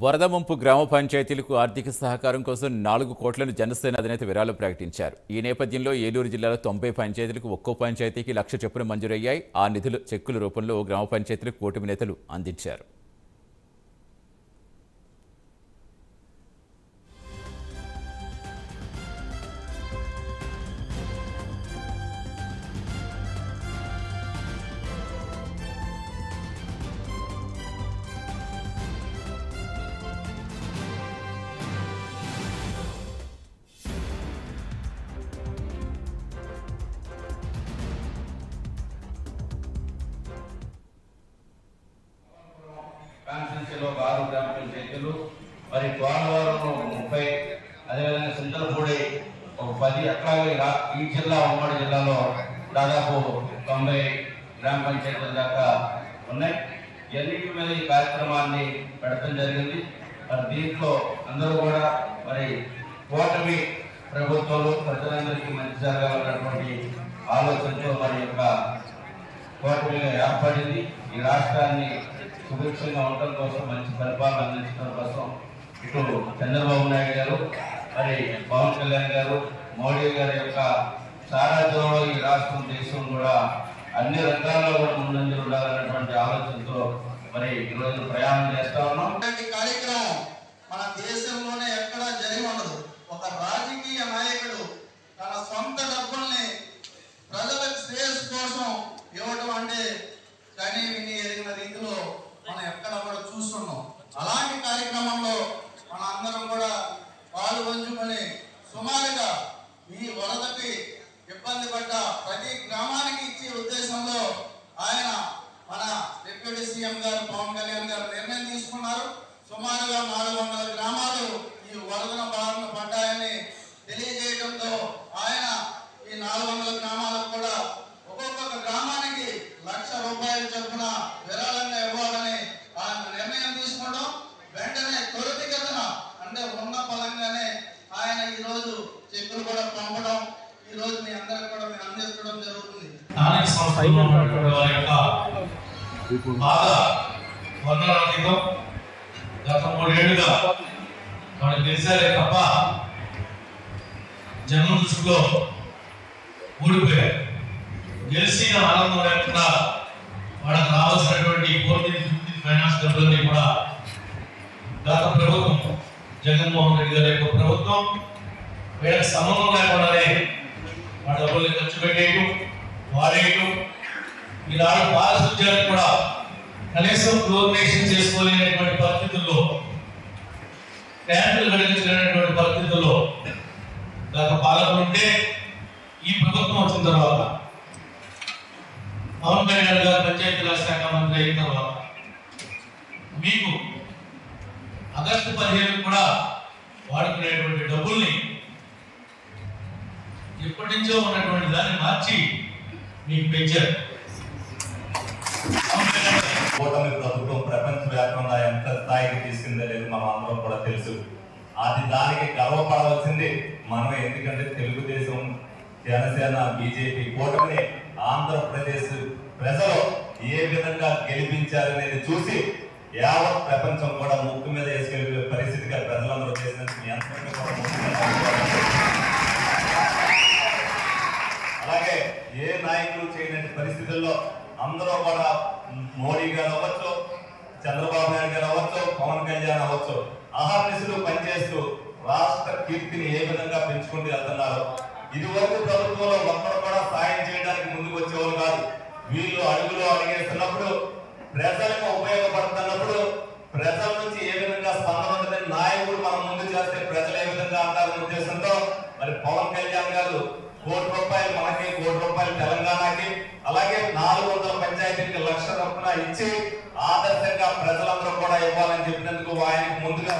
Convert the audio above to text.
వరద ముంపు గ్రామ పంచాయతీలకు ఆర్థిక సహకారం కోసం 4 కోట్లను జనసేన అధినేత విరాళం ప్రకటించారు. ఈ నేపథ్యంలో ఏలూరు జిల్లాలో 90 పంచాయతీలకు ఒక్కో పంచాయతీకి 1,00,000 చొప్పున మంజూరయ్యాయి. ఆ నిధులు చెక్కుల రూపంలో గ్రామ పంచాయతీలకు కూటమి నేతలు అందించారు. కాన్స్టిట్యూన్సీలో 6 గ్రామ పంచాయతీలు, మరి గోనవరం 30, అదేవిధంగా సింతలపూడి ఒక 10, అట్లాగే ఈ జిల్లా ఉమ్మడి జిల్లాలో దాదాపు 90 గ్రామ పంచాయతీల దాకా ఉన్నాయి. ఎన్నిటి మీద ఈ కార్యక్రమాన్ని పెడతాం జరిగింది. మరి దీంట్లో అందరూ కూడా మరి కూటమి ప్రభుత్వాలు ప్రజలందరికీ మంచి జరగాలన్నటువంటి ఆలోచనతో మరి యొక్క కూటమిగా ఏర్పడింది. ఈ రాష్ట్రాన్ని సుభిక్షంగా ఉండటం కోసం, మంచి పరిపాలన అందించడం కోసం ఇటు చంద్రబాబు నాయుడు గారు, మరి పవన్ కళ్యాణ్ గారు, మోడీ గారి యొక్క సారథ్యంలో ఈ రాష్ట్రం దేశం కూడా అన్ని రంగాల్లో కూడా ముందంజలు ఉండాలన్నటువంటి ఆలోచనతో మరి ఈరోజు ప్రయాణం చేస్తా ఉన్నాం. కార్యక్రమం మన దేశంలోనే ఎక్కడా జరిగి ఉండదు. ఒక రాజకీయ నాయకుడు తన సొంత డబ్బుల్ని ప్రజలకు శ్రేయస్సు కోసం ఇవ్వటం అంటే కనీ విని ఎరిగిన రీతిలో మనం ఎక్కడ కూడా చూస్తున్నాం. అలాంటి కార్యక్రమంలో మన అందరం కూడా పాలు పంచుకొని సుమారుగా ఈ వరదకి ఇబ్బంది పడ్డ ప్రతి గ్రామానికి ఇచ్చే ఉద్దేశంలో ఆయన మన డిప్యూటీ సీఎం గారు పవన్ కళ్యాణ్ గారు నిర్ణయం తీసుకున్నారు. సుమారుగా 400 గ్రామాలు ఈ వరదన బారిన పడ్డాయని తెలియజేయడంతో ఆయన ఈ 400 గ్రామాలకు కూడా ఒక్కొక్క గ్రామానికి 1,00,000 రూపాయల చొప్పున విరాళంగా ఇవ్వాలని ఆయన నిర్ణయం తీసుకోవడం, వెంటనే త్వరితగతిన అంటే ఉన్న పలంగానే ఆయన ఈ రోజు చెక్కులు కూడా పంపడం ఈ రోజు మీ అందరికి కూడా మేము అందించడం జరుగుతుంది. గత 3 ఏళ్లుగా మనకు తెలిసారే తప్ప జనం దృష్టిలో ఊడిపోయారు. గెలిచిన ఆనందం లేకుండా వాళ్ళకి రావాల్సినటువంటి ఫైనాన్స్ డబ్బులన్నీ కూడా గత ప్రభుత్వం జగన్మోహన్ రెడ్డి గారి యొక్క ప్రభుత్వం వీళ్ళకి సంబంధం లేకుండానే వాళ్ళ డబ్బుల్ని ఖర్చు పెట్టేయటం, వాడేయటం, ఈనాడు పారిశుద్ధ్యానికి కూడా కనీసం క్లోరినేషన్ చేసుకోలేనటువంటి పరిస్థితుల్లో, ట్యాంకులు గడిపించలేనటువంటి పరిస్థితుల్లో గత పాలకులు ఉంటే ఈ ప్రభుత్వం వచ్చిన తర్వాత పవన్ కళ్యాణ్ గారు పంచాయతీరాజ్ శాఖ మంత్రి అయిన తర్వాత మీకు ఆగస్టు 15 కూడా వాడుకునేటువంటి డబ్బుల్ని ఎప్పటి నుంచో ఉన్నటువంటి దాన్ని మార్చి మీకు పెంచారు. కూటమి ప్రభుత్వం ప్రపంచవ్యాప్తంగా ఎంత స్థాయికి తీసుకుందో లేదు మనం అందరం కూడా తెలుసు. అది దానికి గర్వపడవలసింది మనం. ఎందుకంటే తెలుగుదేశం, జనసేన, బీజేపీ కూటమిని ఆంధ్రప్రదేశ్ ప్రజలు ఏ విధంగా గెలిపించారనేది చూసి యావత్ ప్రపంచం కూడా ముక్కు మీద వేసుకెళ్ళే పరిస్థితిగా ప్రజలందరూ చేసినందుకు అలాగే ఏ నాయకులు చేయని పరిస్థితుల్లో అందరూ కూడా మోడీ గారు అవ్వచ్చు, చంద్రబాబు నాయుడు గారు అవ్వచ్చు, పవన్ కళ్యాణ్ అవ్వచ్చు, అహర్నిశలు పనిచేస్తూ రాష్ట్ర కీర్తిని ఏ విధంగా పెంచుకుంటూ వెళ్తున్నారు. ఇదివరకు ప్రభుత్వంలో ఒక్కరు కూడా సాయం చేయడానికి ముందుకు వచ్చేవాళ్ళు కాదు. వీళ్ళు అడుగులో అడిగేస్తున్నప్పుడు, ప్రజలకు ఉపయోగపడుతున్నప్పుడు ప్రజల నుంచి ఏ విధంగా స్పందన ఉంటుందని నాయకుడు మనం ముందు చేస్తే ప్రజలు ఏ విధంగా అంటారనే ఉద్దేశంతో మరి పవన్ కళ్యాణ్ గారు ₹1,00,000 మనకి, ₹1,00,000 తెలంగాణకి, అలాగే 400 పంచాయతీలకు 1,00,000 చొప్పున ఇచ్చి ఆదర్శంగా ప్రజలందరూ కూడా ఇవ్వాలని చెప్పినందుకు ఆయనకు ముందుగా